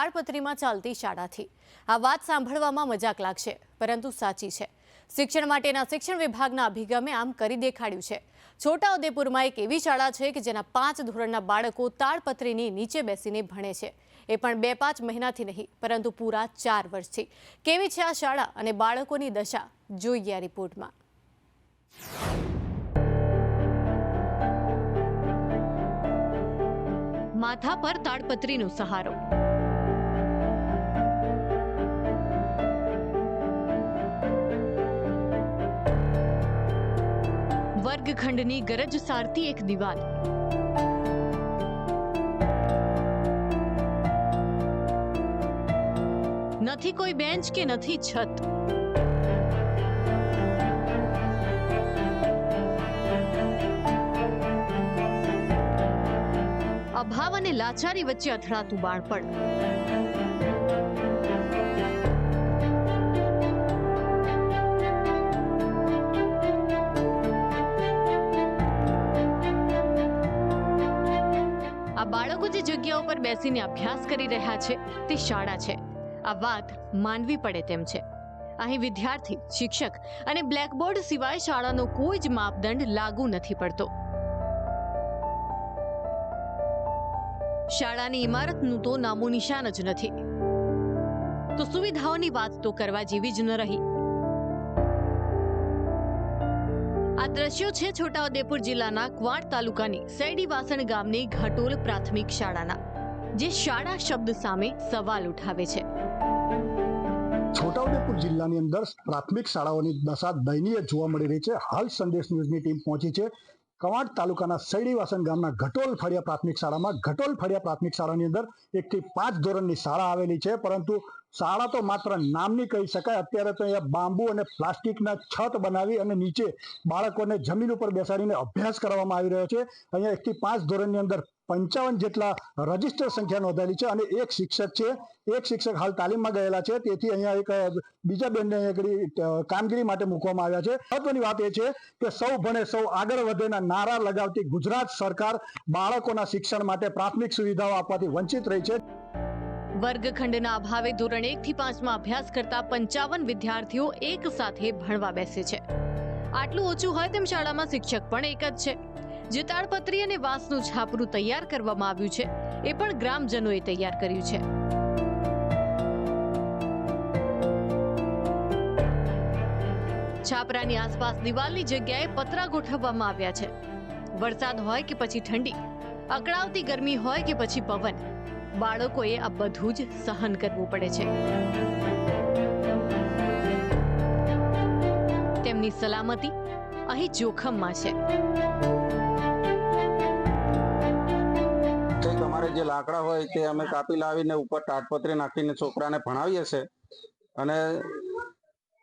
તાડપત્રીમાં ચાલતી શાળાથી। આ વાત સાંભળવામાં મજાક લાગશે, પરંતુ સાચી છે। શિક્ષણ માટેના શિક્ષણ વિભાગના અભિગમે આમ કરી દેખાડ્યું છે। છોટાઉદેપુરમાં એક એવી શાળા છે કે જેના 5 ધોરણના બાળકો તાડપત્રીની નીચે બેસીને ભણે છે, એ પણ 2-5 મહિનાથી નહીં, પરંતુ પૂરા 4 વર્ષથી। કેવી છે આ શાળા અને બાળકોની દશા, જોઈએ આ રિપોર્ટમાં। માથા પર તાડપત્રીનો સહારો, વર્ગખંડની ગરજ સારતી એક દિવાલ, નથી કોઈ બેન્ચ કે નથી છત, અભાવ અને લાચારી વચ્ચે અથડાતું બાળપણ। આ બાળકો જે જગ્યા ઉપર બેસીને અભ્યાસ કરી રહ્યા છે તે શાળા છે। આ વાત માનવી પડે તેમ છે। અહીં વિદ્યાર્થી, શિક્ષક અને બ્લેકબોર્ડ સિવાય શાળાનો કોઈ જ માપદંડ લાગુ નથી પડતો। શાળાની ઇમારતનું તો નામો નિશાન જ નથી, તો સુવિધાઓની વાત તો કરવા જેવી જ ન રહી। આ દ્રશ્યો છે છોટાઉદેપુર જિલ્લાના ક્વાંટ તાલુકાની સૈડીવાસણ ગામની ઘટોલ પ્રાથમિક શાળાના, જે શાળા શબ્દ સામે સવાલ ઉઠાવે છે। છોટાઉદેપુર જિલ્લાની અંદર પ્રાથમિક શાળાઓની દશા દયનીય જોવા મળી રહી છે। હાલ સંદેશ ન્યૂઝની ટીમ પહોંચી છે કવાંટ તાલુકાના સૈડીવાસણ ગામના ઘટોલ ફળિયા પ્રાથમિક શાળામાં। ઘટોલ ફળિયા પ્રાથમિક શાળાની અંદર 1 થી 5 ધોરણની શાળા આવેલી છે, પરંતુ શાળા તો માત્ર નામની કહી શકાય। અત્યારે તો અહીંયા બાંબુ અને પ્લાસ્ટિકના છત બનાવી અને નીચે બાળકોને જમીન ઉપર બેસાડીને અભ્યાસ કરવામાં આવી રહ્યો છે। અહીંયા 1 થી 5 ધોરણની અંદર 55 જેટલા રજીસ્ટર સંખ્યા નોંધાયેલી છે અને એક શિક્ષક છે। એક શિક્ષક હાલ તાલીમમાં ગયેલા છે, તેથી અહીંયા એક બીજા બેનને કામગીરી માટે મૂકવામાં આવ્યા છે। મહત્વની વાત એ છે કે સૌ ભણે સૌ આગળ વધેના નારા લગાવતી ગુજરાત સરકાર બાળકોના શિક્ષણ માટે પ્રાથમિક સુવિધાઓ આપવાથી વંચિત રહી છે। વર્ગખંડના અભાવે ધોરણ 1 થી 5માં અભ્યાસ કરતા 55 વિદ્યાર્થીઓ એક સાથે ભણવા બેસે છે। આટલું ઓછું હોય તેમ શાળામાં શિક્ષક પણ એક જ છે। જે તાડપત્રી અને વાંસનું છાપરું તૈયાર કરવામાં આવ્યું છે, એ પણ ગ્રામજનોએ તૈયાર કર્યું છે। છાપરાની આસપાસ દિવાલની જગ્યાએ પતરા ગોઠવવામાં આવ્યા છે। વરસાદ હોય કે પછી ઠંડી, અકળાવતી ગરમી હોય કે પછી પવન, બાળકોએ આ બધું જ સહન કરવું પડે છે। તેમની સલામતી અહીં જોખમમાં છે। અમારે જે લાકડા હોય તે અમે કાપી લાવીને ઉપર તાડપત્રી નાખીને છોકરાને ભણાવીએ છીએ, અને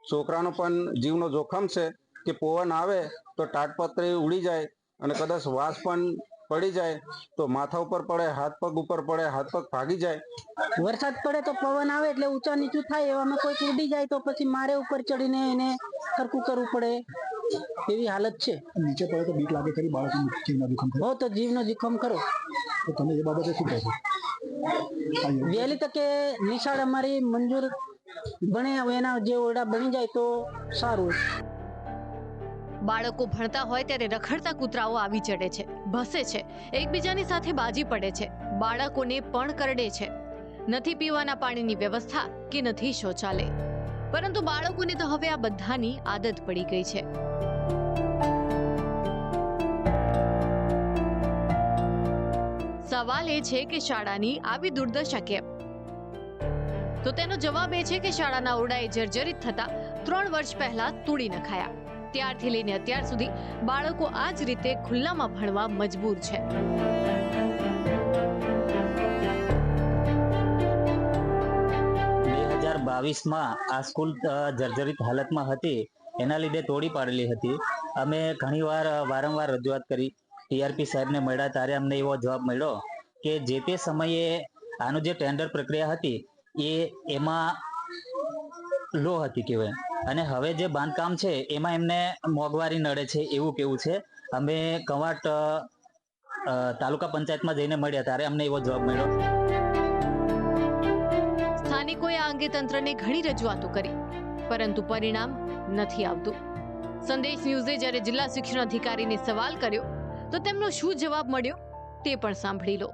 છોકરાનો પણ જીવનો જોખમ છે કે પવન આવે તો તાડપત્રી ઉડી જાય અને કદાચ વાસ પણ પડી જાય તો માથા ઉપર પડે, હાથ પગ ઉપર પડે, હાથ પગ ભાગી જાય। વરસાદ પડે તો પવન આવે એટલે ઊંચા નીચું થાય, એવામાં કોઈ ઉડી જાય તો પછી મારે ઉપર ચડીને એને સરખું કરવું પડે, એવી હાલત છે। નીચે પડે તો બીક લાગે ખરી? બાળકોનો જીવનો જોખમ ખરો? બહુ તો જીવનો જોખમ ખરો। તો તમે એ બાબતે શું કહેશો? વહેલી તકે નિશાળ અમારી મંજૂર બને, એના જે ઓરડા બની જાય તો સારું। બાળકો ભણતા હોય ત્યારે રખડતા કૂતરાઓ આવી ચડે છે, ભસે છે, એકબીજાની સાથે બાજી પડે છે, બાળકોને પણ કરડે છે। નથી પીવાના પાણીની વ્યવસ્થા કે નથી શૌચાલય, પરંતુ બાળકોને તો હવે આ બધાની આદત પડી ગઈ છે। સવાલ એ છે કે શાળાની આવી દુર્દશા કેમ? તો તેનો જવાબ એ છે કે શાળાના ઓરડાએ જર્જરિત થતા 3 વર્ષ પહેલા તોડી નખાયા। ત્યારથી લઈને અત્યાર સુધી બાળકો આ જ રીતે ખુલ્લામાં ભણવા મજબૂર છે। 2022માં આ સ્કૂલ જર્જરિત હાલતમાં હતી, એના લીધે તોડી પાડેલી હતી। અમે ઘણીવાર વારંવાર રજૂઆત કરી, ટીઆરપી સાહેબને મળ્યા ત્યારે અમને એવો જવાબ મળ્યો કે જે તે સમયે આનું જે ટેન્ડર પ્રક્રિયા હતી એમાં લો હતી કહેવાય, અને હવે જે બાંધકામ છે એમાં એમને મોંઘવારી નડે છે એવું કેવું છે। અમે કવાંટ તાલુકા પંચાયતમાં જઈને મળ્યા ત્યારે અમને એવો જવાબ મળ્યો। સ્થાનિકોએ આ અંગે તંત્રને ઘણી રજૂઆતો કરી, પરંતુ પરિણામ નથી આવતું. સંદેશ ન્યૂઝે જ્યારે જિલ્લા શિક્ષણ અધિકારીને સવાલ કર્યો તો તેમનો શું જવાબ મળ્યો તે પણ સાંભળી લો.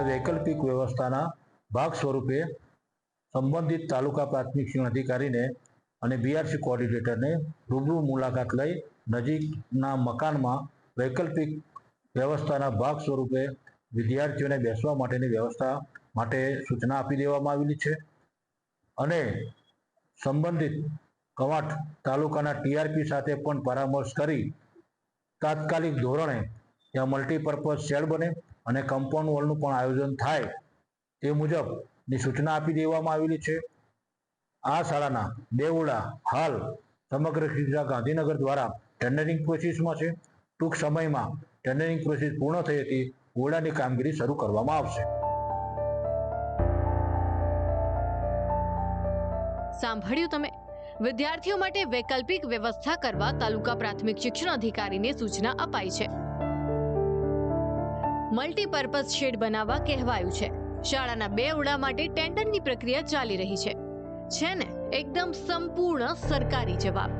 વૈકલ્પિક વ્યવસ્થાના ભાગ સ્વરૂપે સંબંધિત તાલુકા પ્રાથમિક શિક્ષણ અધિકારીને અને બીઆરસી કોઓર્ડિનેટરને રૂબરૂ મુલાકાત લઈ નજીકના મકાનમાં વૈકલ્પિક વ્યવસ્થાના ભાગ સ્વરૂપે વિદ્યાર્થીઓને બેસવા માટેની વ્યવસ્થા માટે સૂચના આપી દેવામાં આવેલી છે અને સંબંધિત કવાંટ તાલુકાના ટીઆરપી સાથે પણ પરામર્શ કરી તાત્કાલિક ધોરણે ત્યાં મલ્ટીપર્પઝ શેડ બને અને કમ્પાઉન્ડ વોલનું પણ આયોજન થાય તે મુજબની સૂચના આપી દેવામાં આવેલી છે. આ શાળાના 2 ઓરડા હાલ સમગ્ર શિક્ષા ગાંધીનગર દ્વારા ટેન્ડરિંગ પ્રોસેસમાં છે. ટૂંક સમયમાં ટેન્ડરિંગ પ્રોસેસ પૂર્ણ થઈ હતી ઓરડાની કામગીરી શરૂ કરવામાં આવશે. સાંભળ્યું તમે? વિદ્યાર્થીઓ માટે વૈકલ્પિક વ્યવસ્થા કરવા તાલુકા પ્રાથમિક શિક્ષણ અધિકારીને સૂચના અપાઈ છે. મલ્ટીપર્પઝ શેડ બનાવવા કહેવાયું છે. શાળાના 2 ઓરડા માટે ટેન્ડરની પ્રક્રિયા ચાલી રહી છે ને? એકદમ સંપૂર્ણ સરકારી જવાબ.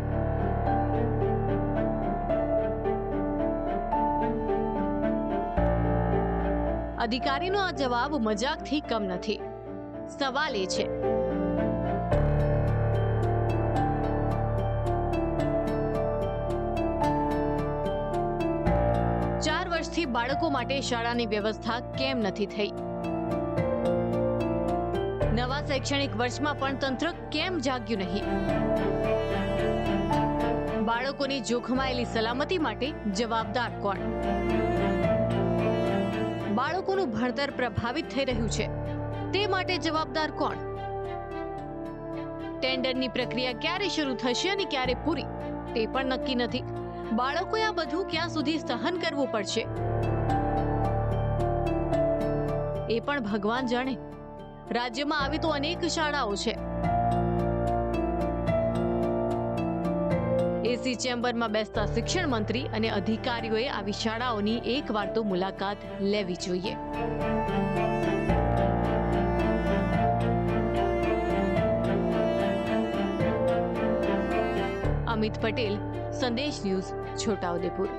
અધિકારીનો આ જવાબ મજાકથી કમ નથી. સવાલ એ છે, 4 વર્ષથી બાળકો માટે શાળાની વ્યવસ્થા કેમ નથી થઈ? નવા શૈક્ષણિક વર્ષમાં પણ તંત્ર કેમ જાગ્યું નહીં? બાળકોની જોખમાયેલી સલામતી માટે જવાબદાર કોણ? બાળકોનું ભણતર પ્રભાવિત થઈ રહ્યું છે તે માટે જવાબદાર કોણ? ટેન્ડરની પ્રક્રિયા ક્યારે શરૂ થશે અને ક્યારે પૂરી તે પણ નક્કી નથી. બાળકોએ આ બધું ક્યાં સુધી સહન કરવું પડશે એ પણ ભગવાન જાણે. રાજ્યમાં આવી તો અનેક શાળાઓ છે. એસી ચેમ્બરમાં બેસતા શિક્ષણ મંત્રી અને અધિકારીઓએ આવી શાળાઓની એકવાર તો મુલાકાત લેવી જોઈએ. અમિત પટેલ, સંદેશ ન્યૂઝ, છોટાઉદેપુર.